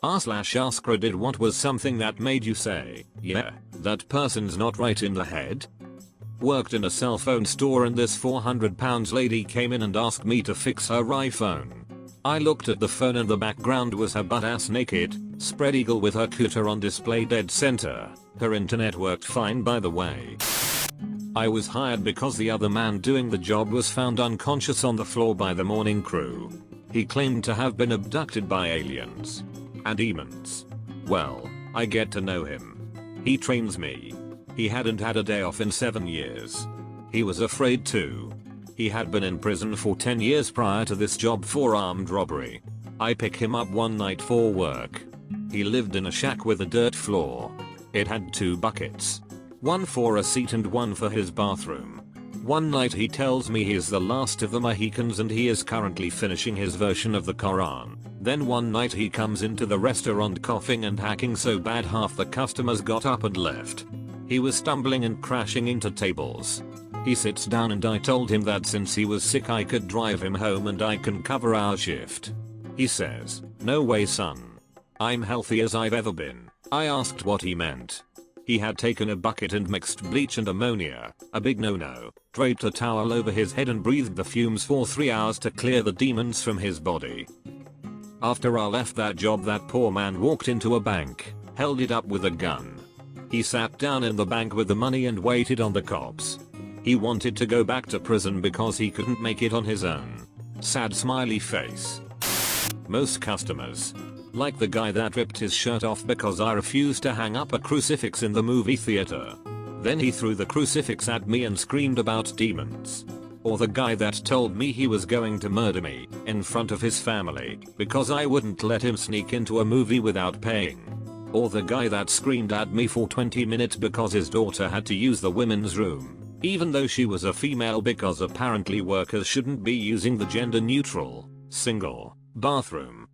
r/AskReddit, what was something that made you say, yeah, that person's not right in the head? Worked in a cell phone store and this 400-pound lady came in and asked me to fix her iPhone. I looked at the phone and the background was her butt ass naked, spread eagle with her cooter on display dead center. Her internet worked fine, by the way. I was hired because the other man doing the job was found unconscious on the floor by the morning crew. He claimed to have been abducted by aliens and demons. Well, I get to know him. He trains me. He hadn't had a day off in 7 years. He was afraid too. He had been in prison for 10 years prior to this job for armed robbery. I pick him up one night for work. He lived in a shack with a dirt floor. It had 2 buckets. One for a seat and one for his bathroom. One night he tells me he's the last of the Mohicans and he is currently finishing his version of the Quran. Then one night he comes into the restaurant coughing and hacking so bad half the customers got up and left. He was stumbling and crashing into tables. He sits down and I told him that since he was sick I could drive him home and I can cover our shift. He says, "No way, son. I'm healthy as I've ever been." I asked what he meant. He had taken a bucket and mixed bleach and ammonia, a big no-no, draped a towel over his head and breathed the fumes for 3 hours to clear the demons from his body. After I left that job, that poor man walked into a bank, held it up with a gun. He sat down in the bank with the money and waited on the cops. He wanted to go back to prison because he couldn't make it on his own. Sad smiley face. Most customers, like the guy that ripped his shirt off because I refused to hang up a crucifix in the movie theater. Then he threw the crucifix at me and screamed about demons. Or the guy that told me he was going to murder me in front of his family because I wouldn't let him sneak into a movie without paying. Or the guy that screamed at me for 20 minutes because his daughter had to use the women's room, even though she was a female, because apparently workers shouldn't be using the gender neutral, single, bathroom.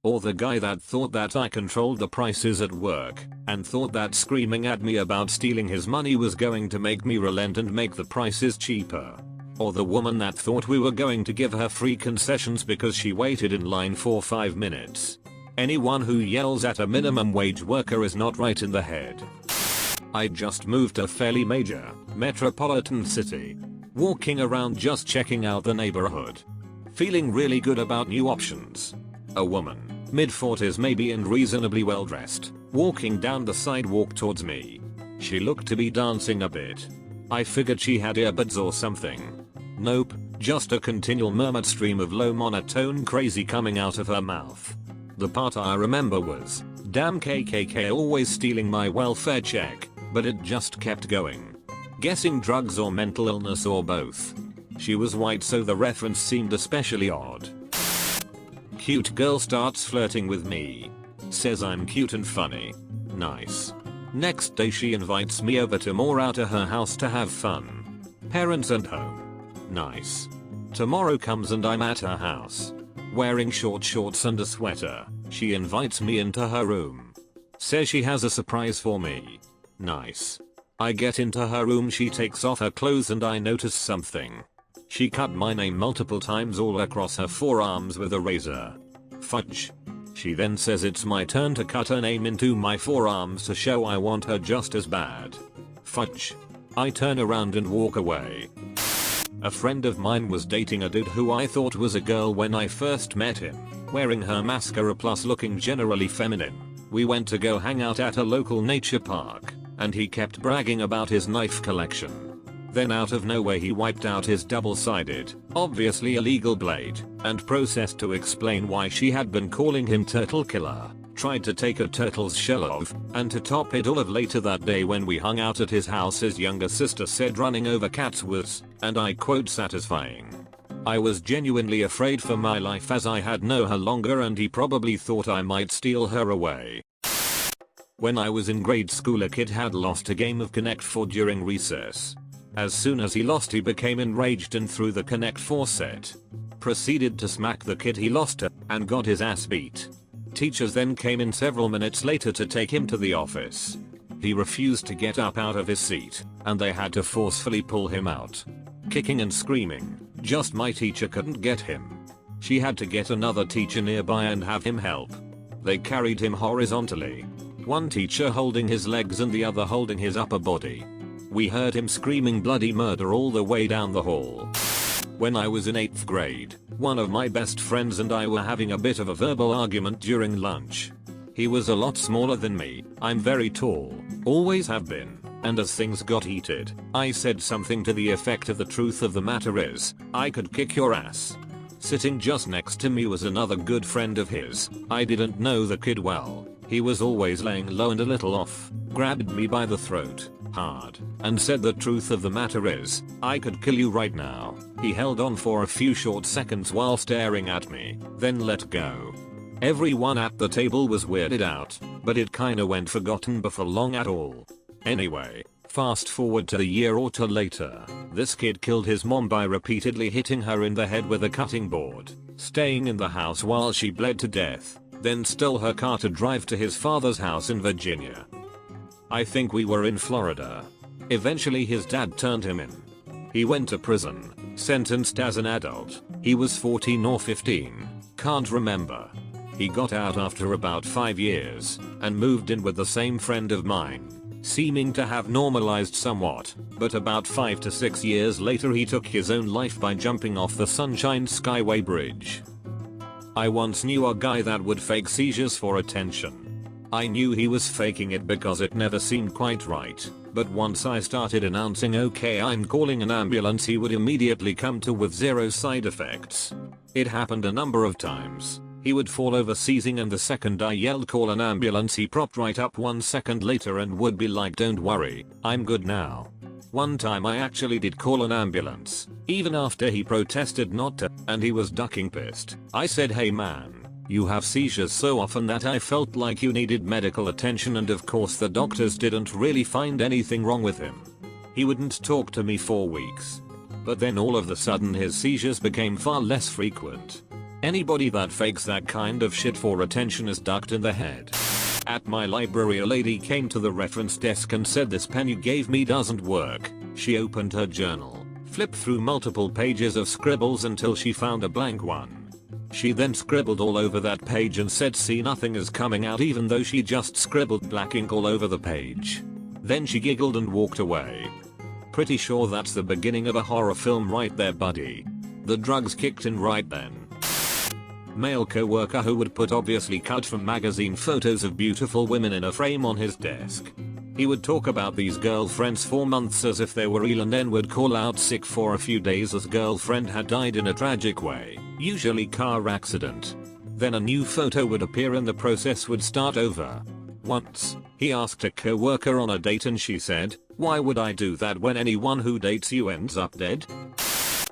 Or the guy that thought that I controlled the prices at work and thought that screaming at me about stealing his money was going to make me relent and make the prices cheaper. Or the woman that thought we were going to give her free concessions because she waited in line for 5 minutes. Anyone who yells at a minimum wage worker is not right in the head. I just moved to a fairly major metropolitan city. Walking around just checking out the neighborhood. Feeling really good about new options. A woman, mid-40s maybe and reasonably well dressed, walking down the sidewalk towards me. She looked to be dancing a bit. I figured she had earbuds or something. Nope, just a continual murmured stream of low monotone crazy coming out of her mouth. The part I remember was, "Damn KKK always stealing my welfare check," but it just kept going. Guessing drugs or mental illness or both. She was white so the reference seemed especially odd. Cute girl starts flirting with me. Says I'm cute and funny. Nice. Next day she invites me over tomorrow to her house to have fun. Parents and home. Nice. Tomorrow comes and I'm at her house. Wearing short shorts and a sweater, she invites me into her room. Says she has a surprise for me. Nice. I get into her room, she takes off her clothes and I notice something. She cut my name multiple times all across her forearms with a razor. Fudge. She then says it's my turn to cut her name into my forearms to show I want her just as bad. Fudge. I turn around and walk away. A friend of mine was dating a dude who I thought was a girl when I first met him, wearing her mascara plus looking generally feminine. We went to go hang out at a local nature park, and he kept bragging about his knife collection. Then out of nowhere he wiped out his double-sided, obviously illegal blade, and processed to explain why she had been calling him Turtle Killer, tried to take a turtle's shell off, and to top it all of later that day when we hung out at his house his younger sister said running over cats was, and I quote, satisfying. I was genuinely afraid for my life as I had known her longer and he probably thought I might steal her away. When I was in grade school a kid had lost a game of Connect 4 during recess. As soon as he lost he became enraged and threw the Connect 4 set. Proceeded to smack the kid he lost to and got his ass beat. Teachers then came in several minutes later to take him to the office. He refused to get up out of his seat and they had to forcefully pull him out. Kicking and screaming, just my teacher couldn't get him. She had to get another teacher nearby and have him help. They carried him horizontally. One teacher holding his legs and the other holding his upper body. We heard him screaming bloody murder all the way down the hall. When I was in 8th grade, one of my best friends and I were having a bit of a verbal argument during lunch. He was a lot smaller than me. I'm very tall, always have been, and as things got heated, I said something to the effect of the truth of the matter is, I could kick your ass. Sitting just next to me was another good friend of his. I didn't know the kid well. He was always laying low and a little off, grabbed me by the throat, hard, and said the truth of the matter is, I could kill you right now. He held on for a few short seconds while staring at me, then let go. Everyone at the table was weirded out, but it kinda went forgotten before long at all. Anyway, fast forward to a year or two later, this kid killed his mom by repeatedly hitting her in the head with a cutting board, staying in the house while she bled to death, then stole her car to drive to his father's house in Virginia. I think we were in Florida. Eventually his dad turned him in. He went to prison, sentenced as an adult. He was 14 or 15, can't remember. He got out after about 5 years, and moved in with the same friend of mine, seeming to have normalized somewhat, but about 5 to 6 years later he took his own life by jumping off the Sunshine Skyway Bridge. I once knew a guy that would fake seizures for attention. I knew he was faking it because it never seemed quite right, but once I started announcing okay I'm calling an ambulance he would immediately come to with zero side effects. It happened a number of times. He would fall over seizing and the second I yelled call an ambulance he propped right up 1 second later and would be like don't worry, I'm good now. One time I actually did call an ambulance, even after he protested not to, and he was ducking pissed. I said hey man, you have seizures so often that I felt like you needed medical attention and of course the doctors didn't really find anything wrong with him. He wouldn't talk to me for weeks. But then all of a sudden his seizures became far less frequent. Anybody that fakes that kind of shit for attention is ducked in the head. At my library a lady came to the reference desk and said this pen you gave me doesn't work. She opened her journal, flipped through multiple pages of scribbles until she found a blank one. She then scribbled all over that page and said see nothing is coming out even though she just scribbled black ink all over the page. Then she giggled and walked away. Pretty sure that's the beginning of a horror film right there buddy. The drugs kicked in right then. Male coworker who would put obviously cut from magazine photos of beautiful women in a frame on his desk. He would talk about these girlfriends for months as if they were real and then would call out sick for a few days as girlfriend had died in a tragic way, usually car accident. Then a new photo would appear and the process would start over. Once, he asked a coworker on a date and she said, why would I do that when anyone who dates you ends up dead?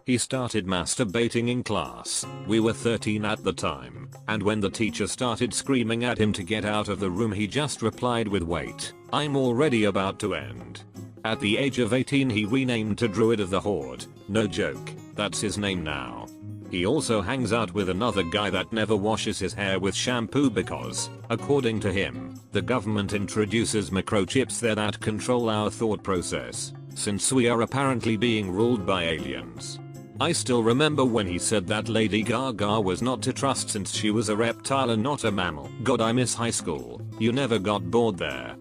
He started masturbating in class. We were 13 at the time, and when the teacher started screaming at him to get out of the room he just replied with wait, I'm already about to end. At the age of 18 he renamed to Druid of the Horde, no joke, that's his name now. He also hangs out with another guy that never washes his hair with shampoo because, according to him, the government introduces microchips there that control our thought process, since we are apparently being ruled by aliens. I still remember when he said that Lady Gaga was not to trust since she was a reptile and not a mammal. God I miss high school, you never got bored there.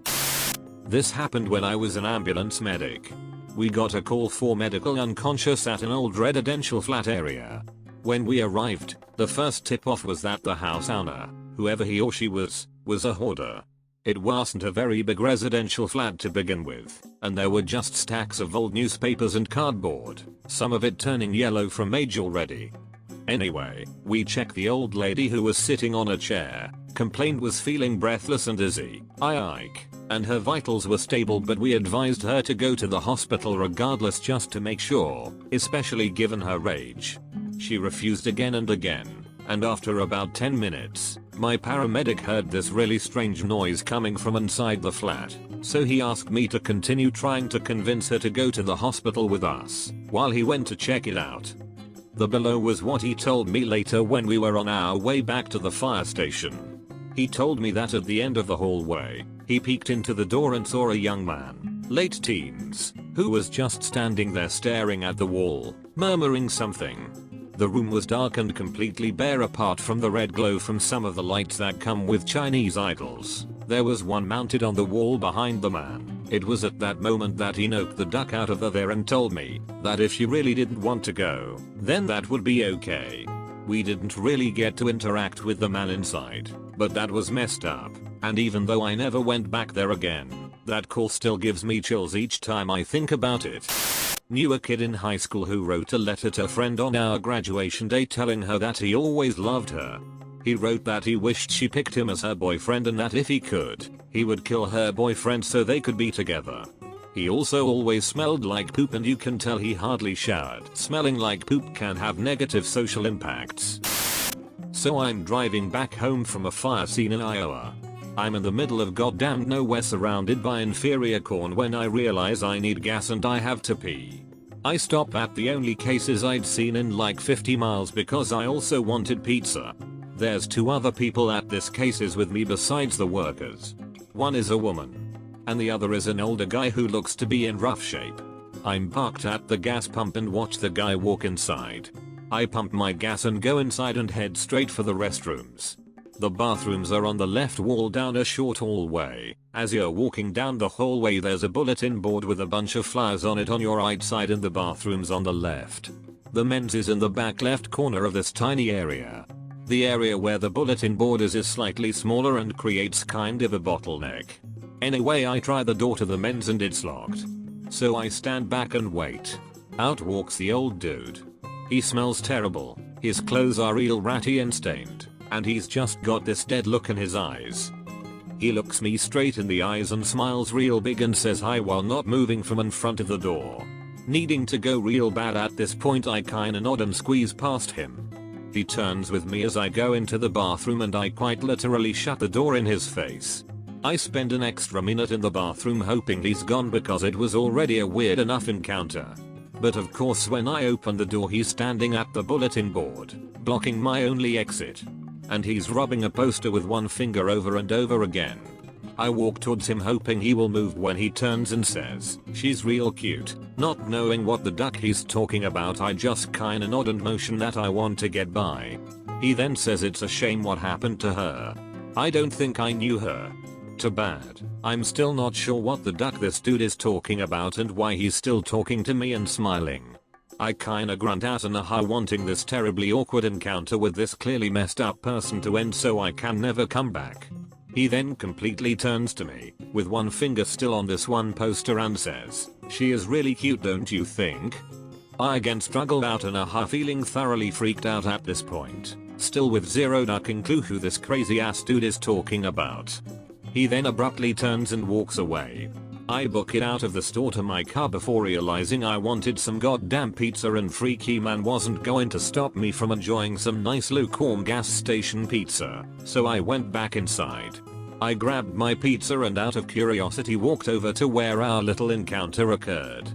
This happened when I was an ambulance medic. We got a call for medical unconscious at an old residential flat area. When we arrived, the first tip-off was that the house owner, whoever he or she was a hoarder. It wasn't a very big residential flat to begin with, and there were just stacks of old newspapers and cardboard, some of it turning yellow from age already. Anyway, we checked the old lady who was sitting on a chair, complained was feeling breathless and dizzy, and her vitals were stable but we advised her to go to the hospital regardless just to make sure, especially given her age. She refused again and again, and after about 10 minutes, my paramedic heard this really strange noise coming from inside the flat, so he asked me to continue trying to convince her to go to the hospital with us, while he went to check it out. The below was what he told me later when we were on our way back to the fire station. He told me that at the end of the hallway, he peeked into the door and saw a young man, late teens, who was just standing there staring at the wall, murmuring something. The room was dark and completely bare apart from the red glow from some of the lights that come with Chinese idols. There was one mounted on the wall behind the man. It was at that moment that he knocked the duck out of there and told me that if she really didn't want to go, then that would be okay. We didn't really get to interact with the man inside, but that was messed up. And even though I never went back there again, that call still gives me chills each time I think about it. Knew a kid in high school who wrote a letter to a friend on our graduation day telling her that he always loved her. He wrote that he wished she picked him as her boyfriend and that if he could, he would kill her boyfriend so they could be together. He also always smelled like poop and you can tell he hardly showered. Smelling like poop can have negative social impacts. So I'm driving back home from a fire scene in Iowa. I'm in the middle of goddamn nowhere surrounded by inferior corn when I realize I need gas and I have to pee. I stop at the only cases I'd seen in like 50 miles because I also wanted pizza. There's 2 other people at this cases with me besides the workers. One is a woman. And the other is an older guy who looks to be in rough shape. I'm parked at the gas pump and watch the guy walk inside. I pump my gas and go inside and head straight for the restrooms. The bathrooms are on the left wall down a short hallway. As you're walking down the hallway there's a bulletin board with a bunch of flowers on it on your right side and the bathrooms on the left. The men's is in the back left corner of this tiny area. The area where the bulletin board is slightly smaller and creates kind of a bottleneck. Anyway, I try the door to the men's and it's locked. So I stand back and wait. Out walks the old dude. He smells terrible, his clothes are real ratty and stained. And he's just got this dead look in his eyes. He looks me straight in the eyes and smiles real big and says hi while not moving from in front of the door. Needing to go real bad at this point I kinda nod and squeeze past him. He turns with me as I go into the bathroom and I quite literally shut the door in his face. I spend an extra minute in the bathroom hoping he's gone because it was already a weird enough encounter. But of course when I open the door he's standing at the bulletin board, blocking my only exit. And he's rubbing a poster with one finger over and over again. I walk towards him hoping he will move when he turns and says, "She's real cute." Not knowing what the duck he's talking about I just kinda nod and motion that I want to get by. He then says it's a shame what happened to her. I don't think I knew her. Too bad. I'm still not sure what the duck this dude is talking about and why he's still talking to me and smiling. I kinda grunt out an aha wanting this terribly awkward encounter with this clearly messed up person to end so I can never come back. He then completely turns to me, with one finger still on this one poster and says, "She is really cute don't you think?" I again struggled out an aha feeling thoroughly freaked out at this point, still with zero ducking clue who this crazy ass dude is talking about. He then abruptly turns and walks away. I book it out of the store to my car before realizing I wanted some goddamn pizza and freaky man wasn't going to stop me from enjoying some nice lukewarm gas station pizza, so I went back inside. I grabbed my pizza and out of curiosity walked over to where our little encounter occurred.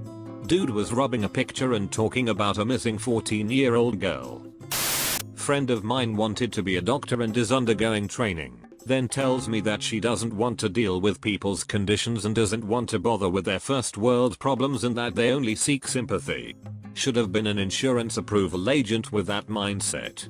Dude was rubbing a picture and talking about a missing 14-year-old girl. Friend of mine wanted to be a doctor and is undergoing training. Then tells me that she doesn't want to deal with people's conditions and doesn't want to bother with their first world problems and that they only seek sympathy. Should have been an insurance approval agent with that mindset.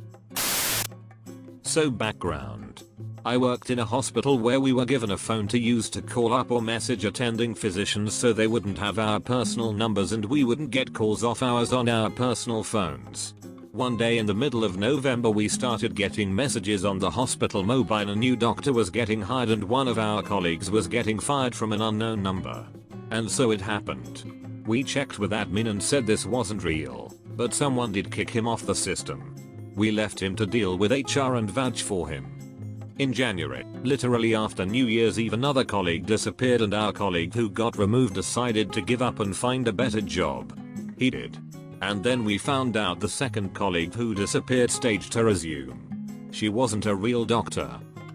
So background. I worked in a hospital where we were given a phone to use to call up or message attending physicians so they wouldn't have our personal numbers and we wouldn't get calls off hours on our personal phones. One day in the middle of November we started getting messages on the hospital mobile a new doctor was getting hired and one of our colleagues was getting fired from an unknown number. And so it happened. We checked with admin and said this wasn't real, but someone did kick him off the system. We left him to deal with HR and vouch for him. In January, literally after New Year's Eve another colleague disappeared and our colleague who got removed decided to give up and find a better job. He did. And then we found out the second colleague who disappeared staged her resume. She wasn't a real doctor.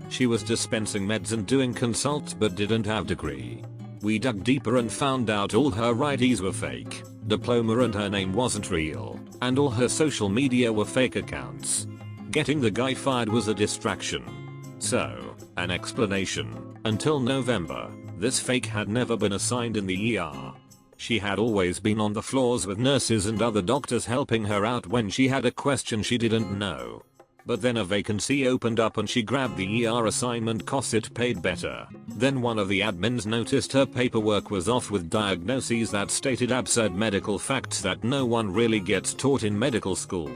She was dispensing meds and doing consults but didn't have degree. We dug deeper and found out all her IDs were fake, diploma and her name wasn't real, and all her social media were fake accounts. Getting the guy fired was a distraction. So, an explanation. Until November, this fake had never been assigned in the ER. She had always been on the floors with nurses and other doctors helping her out when she had a question she didn't know. But then a vacancy opened up and she grabbed the ER assignment cause it paid better. Then one of the admins noticed her paperwork was off with diagnoses that stated absurd medical facts that no one really gets taught in medical school.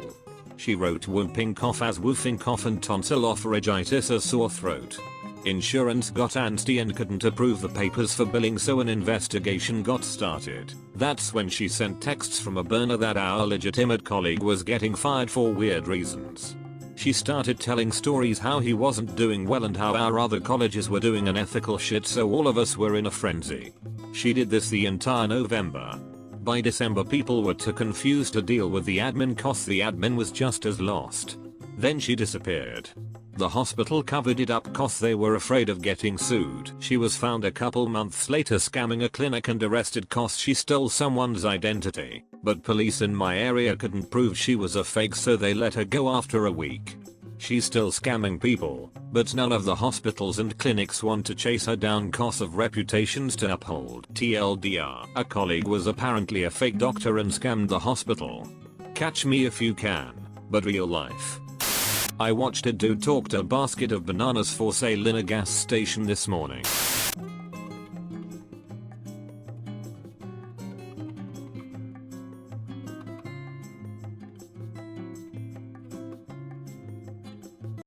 She wrote whooping cough as woofing cough and tonsilopharyngitis as sore throat. Insurance got antsy and couldn't approve the papers for billing, so an investigation got started. That's when she sent texts from a burner that our legitimate colleague was getting fired for weird reasons. She started telling stories how he wasn't doing well and how our other colleges were doing unethical shit, so all of us were in a frenzy. She did this the entire November. By December people were too confused to deal with the admin cause the admin was just as lost. Then she disappeared. The hospital covered it up cause they were afraid of getting sued. She was found a couple months later scamming a clinic and arrested cause she stole someone's identity, but police in my area couldn't prove she was a fake, so they let her go after a week. She's still scamming people, but none of the hospitals and clinics want to chase her down cause of reputations to uphold. TLDR, a colleague was apparently a fake doctor and scammed the hospital. Catch me if you can, but real life. I watched a dude talk to a basket of bananas for sale in a gas station this morning.